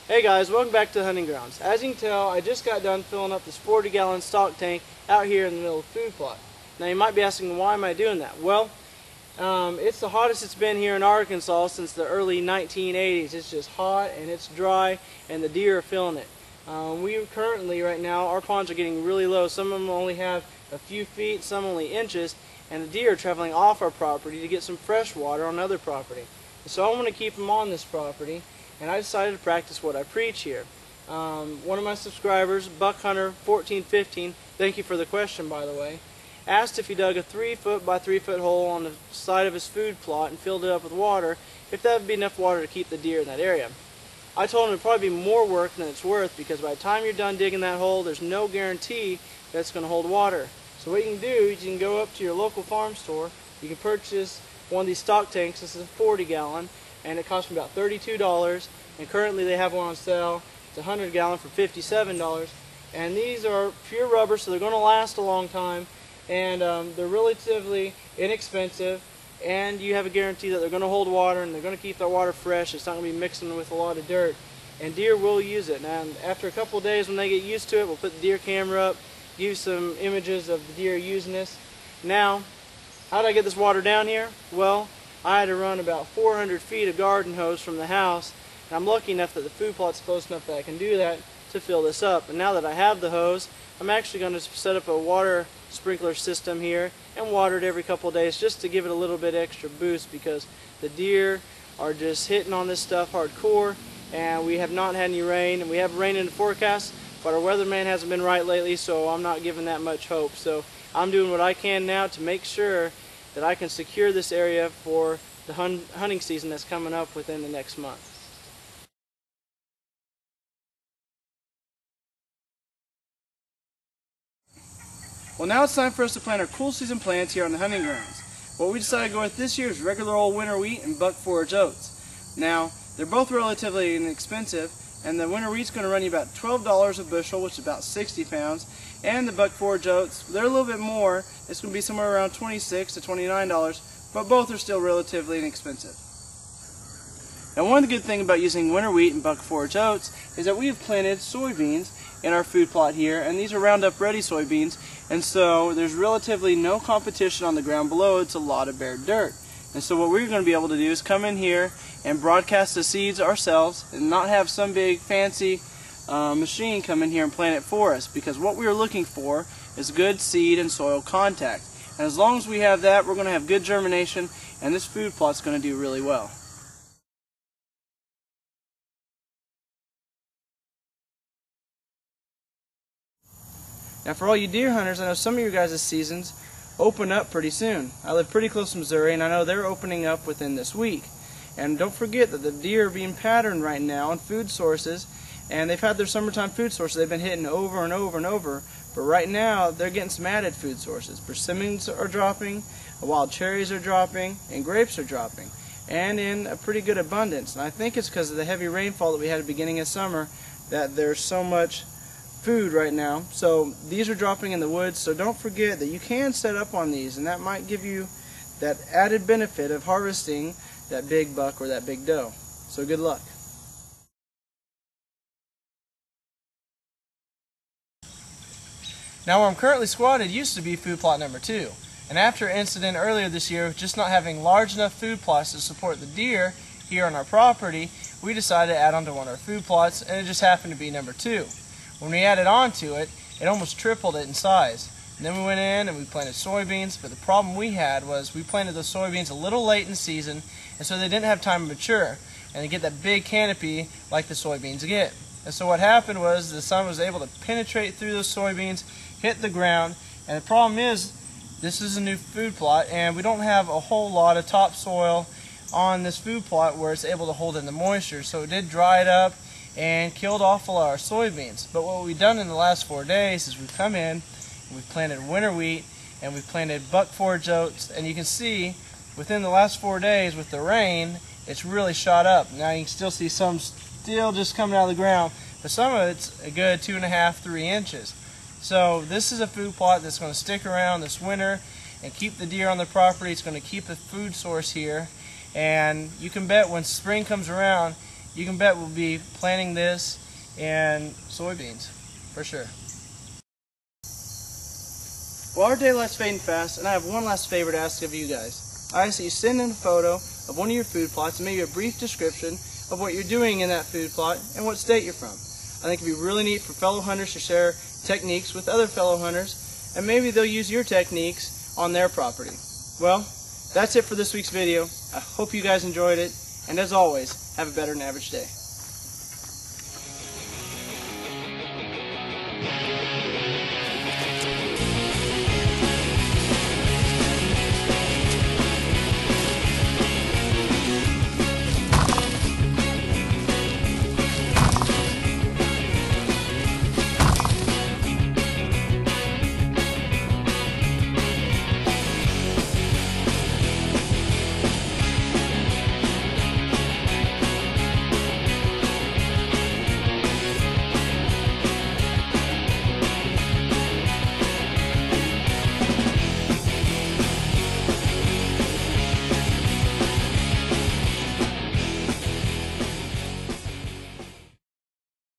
Hey guys, welcome back to the hunting grounds. As you can tell, I just got done filling up this 40-gallon stock tank out here in the middle of the food plot. Now you might be asking, why am I doing that? Well, it's the hottest it's been here in Arkansas since the early 1980s. It's just hot and it's dry and the deer are feeling it. We currently, right now, our ponds are getting really low. Some of them only have a few feet, some only inches, and the deer are traveling off our property to get some fresh water on other property. So I want to keep them on this property, and I decided to practice what I preach here. One of my subscribers, Buck Hunter 1415, thank you for the question by the way, asked if he dug a 3-foot by 3-foot hole on the side of his food plot and filled it up with water, if that would be enough water to keep the deer in that area. I told him it would probably be more work than it's worth, because by the time you're done digging that hole, there's no guarantee that it's going to hold water. So what you can do is you can go up to your local farm store, you can purchase one of these stock tanks. This is a 40-gallon, and it cost me about $32, and currently they have one on sale. It's a 100-gallon for $57, and these are pure rubber, so they're going to last a long time, and they're relatively inexpensive, and you have a guarantee that they're going to hold water and they're going to keep that water fresh. It's not going to be mixing with a lot of dirt, and deer will use it. And after a couple of days, when they get used to it, we'll put the deer camera up, give you some images of the deer using this. Now, how did I get this water down here? Well, I had to run about 400 feet of garden hose from the house, and I'm lucky enough that the food plot's close enough that I can do that to fill this up. And now that I have the hose, I'm actually going to set up a water sprinkler system here and water it every couple of days just to give it a little bit extra boost, because the deer are just hitting on this stuff hardcore, and we have not had any rain, and we have rain in the forecast, but our weatherman hasn't been right lately, so I'm not giving that much hope. So I'm doing what I can now to make sure that I can secure this area for the hunting season that's coming up within the next month. Well, now it's time for us to plant our cool season plants here on the hunting grounds. What we decided to go with this year is regular old winter wheat and buck forage oats. Now, they're both relatively inexpensive, and the winter wheat's going to run you about $12 a bushel, which is about 60 pounds, and the buck forage oats, they're a little bit more. It's going to be somewhere around $26 to $29, but both are still relatively inexpensive. Now, one of the good things about using winter wheat and buck forage oats is that we have planted soybeans in our food plot here, and these are Roundup Ready soybeans, and so there's relatively no competition on the ground below. It's a lot of bare dirt. And so what we're going to be able to do is come in here and broadcast the seeds ourselves and not have some big fancy machine come in here and plant it for us, because what we are looking for is good seed and soil contact. And as long as we have that, we're going to have good germination, and this food plot's going to do really well. Now, for all you deer hunters, I know some of your guys' seasons open up pretty soon. I live pretty close to Missouri, and I know they're opening up within this week. And don't forget that the deer are being patterned right now on food sources, and they've had their summertime food sources they've been hitting over and over and over. But right now, they're getting some added food sources. Persimmons are dropping, wild cherries are dropping, and grapes are dropping, and in a pretty good abundance. And I think it's because of the heavy rainfall that we had at the beginning of summer that there's so much food right now. So these are dropping in the woods, so don't forget that you can set up on these, and that might give you that added benefit of harvesting that big buck or that big doe. So good luck. Now, where I'm currently squatted used to be food plot number 2, and after an incident earlier this year with just not having large enough food plots to support the deer here on our property, we decided to add on to one of our food plots, and it just happened to be number 2. When we added on to it, it almost tripled it in size. And then we went in and we planted soybeans, but the problem we had was we planted those soybeans a little late in the season, and so they didn't have time to mature and to get that big canopy like the soybeans get. And so what happened was the sun was able to penetrate through those soybeans, hit the ground, and the problem is this is a new food plot, and we don't have a whole lot of topsoil on this food plot where it's able to hold in the moisture, so it did dry it up and killed off a lot of our soybeans. But what we've done in the last 4 days is we've come in and we've planted winter wheat and we've planted buck forage oats, and you can see within the last 4 days with the rain, it's really shot up. Now you can still see some still just coming out of the ground, but some of it's a good 2.5 to 3 inches. So this is a food plot that's going to stick around this winter and keep the deer on the property. It's going to keep the food source here, and you can bet when spring comes around, you can bet we'll be planting this and soybeans, for sure. Well, our daylight's fading fast, and I have one last favor to ask of you guys. I ask that you send in a photo of one of your food plots and maybe a brief description of what you're doing in that food plot and what state you're from. I think it'd be really neat for fellow hunters to share techniques with other fellow hunters, and maybe they'll use your techniques on their property. Well, that's it for this week's video. I hope you guys enjoyed it, and as always, have a better than average day.